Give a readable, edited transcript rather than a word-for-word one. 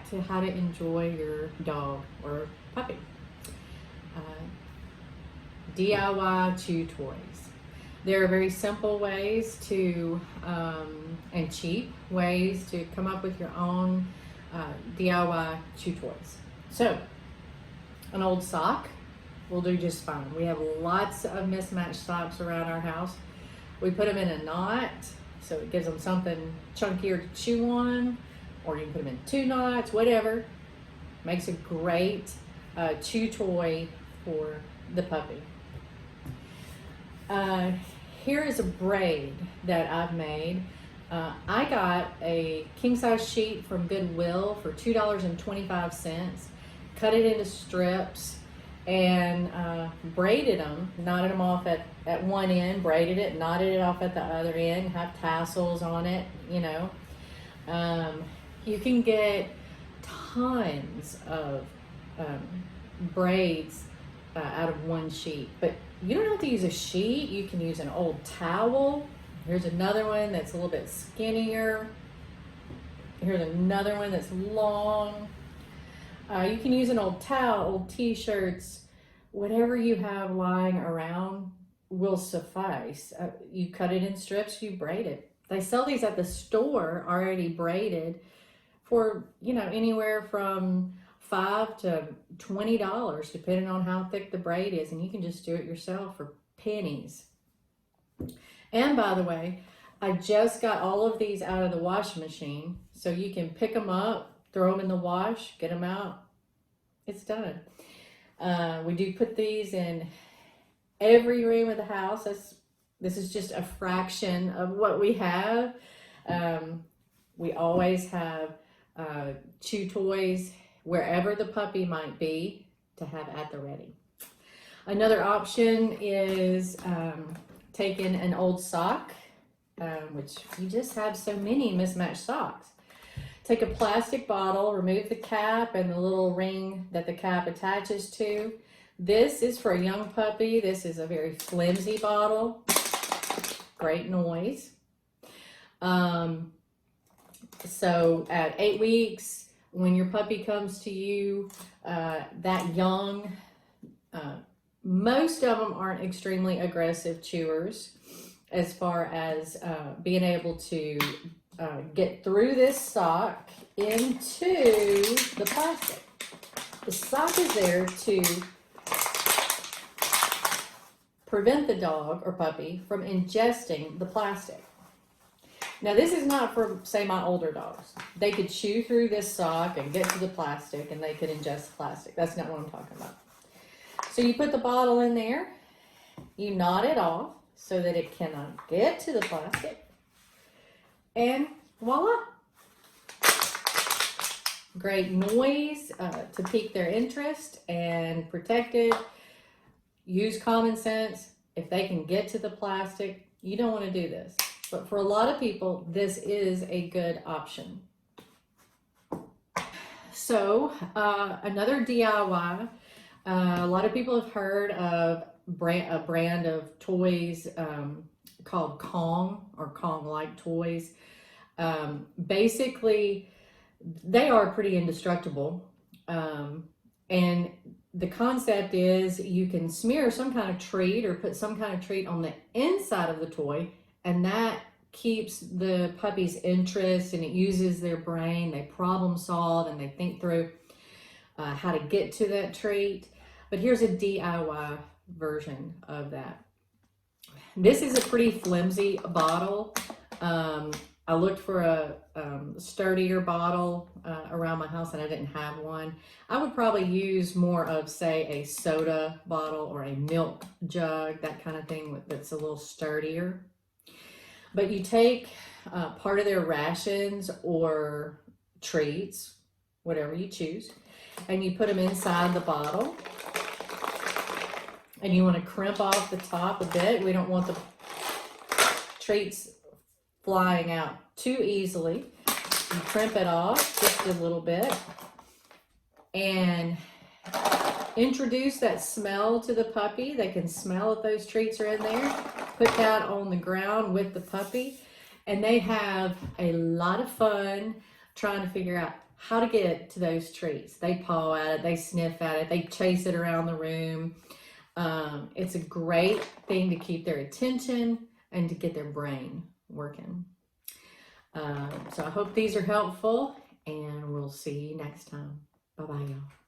back to how to enjoy your dog or puppy. DIY chew toys. There are very simple ways to, and cheap ways to come up with your own DIY chew toys. So, an old sock will do just fine. We have lots of mismatched socks around our house. We put them in a knot, so it gives them something chunkier to chew on, or you can put them in 2 knots, whatever. Makes a great chew toy for the puppy. Here is a braid that I've made. I got a king-size sheet from Goodwill for $2.25, cut it into strips, and braided them, knotted them off at one end, braided it, knotted it off at the other end, have tassels on it, you know. You can get tons of braids out of one sheet, but you don't have to use a sheet. You can use an old towel. Here's another one that's a little bit skinnier. Here's another one that's long. You can use an old towel, old t-shirts, whatever you have lying around will suffice. You cut it in strips, you braid it. They sell these at the store already braided for, you know, anywhere from $5 to $20, depending on how thick the braid is, and you can just do it yourself for pennies. And by the way, I just got all of these out of the washing machine, so you can pick them up, throw them in the wash, get them out. It's done. We do put these in every room of the house. This is just a fraction of what we have. We always have chew toys wherever the puppy might be to have at the ready. Another option is taking an old sock, which you just have so many mismatched socks. Take a plastic bottle, remove the cap and the little ring that the cap attaches to. This is for a young puppy. This is a very flimsy bottle. Great noise. So at 8 weeks, when your puppy comes to you that young, most of them aren't extremely aggressive chewers as far as being able to get through this sock into the plastic. The sock is there to prevent the dog or puppy from ingesting the plastic. Now this is not for, say, my older dogs. They could chew through this sock and get to the plastic and they could ingest the plastic. That's not what I'm talking about. So you put the bottle in there, you knot it off so that it cannot get to the plastic, and voila. Great noise to pique their interest and protect it. Use common sense. If they can get to the plastic, you don't want to do this. But for a lot of people, this is a good option. So another DIY, a lot of people have heard of a brand of toys called Kong or Kong-like toys. Basically, they are pretty indestructible. And the concept is you can smear some kind of treat or put some kind of treat on the inside of the toy, and that keeps the puppy's interest, and it uses their brain. They problem solve and they think through how to get to that treat. But here's a DIY version of that. This is a pretty flimsy bottle. I looked for a sturdier bottle around my house and I didn't have one. I would probably use more of, say, a soda bottle or a milk jug, that kind of thing that's a little sturdier. But you take part of their rations or treats, whatever you choose, and you put them inside the bottle. And you want to crimp off the top a bit. We don't want the treats flying out too easily. You crimp it off just a little bit and introduce that smell to the puppy. They can smell if those treats are in there. Put that on the ground with the puppy, and they have a lot of fun trying to figure out how to get to those treats. They paw at it, they sniff at it, they chase it around the room. It's a great thing to keep their attention and to get their brain working. So I hope these are helpful, and we'll see you next time. Bye-bye, y'all.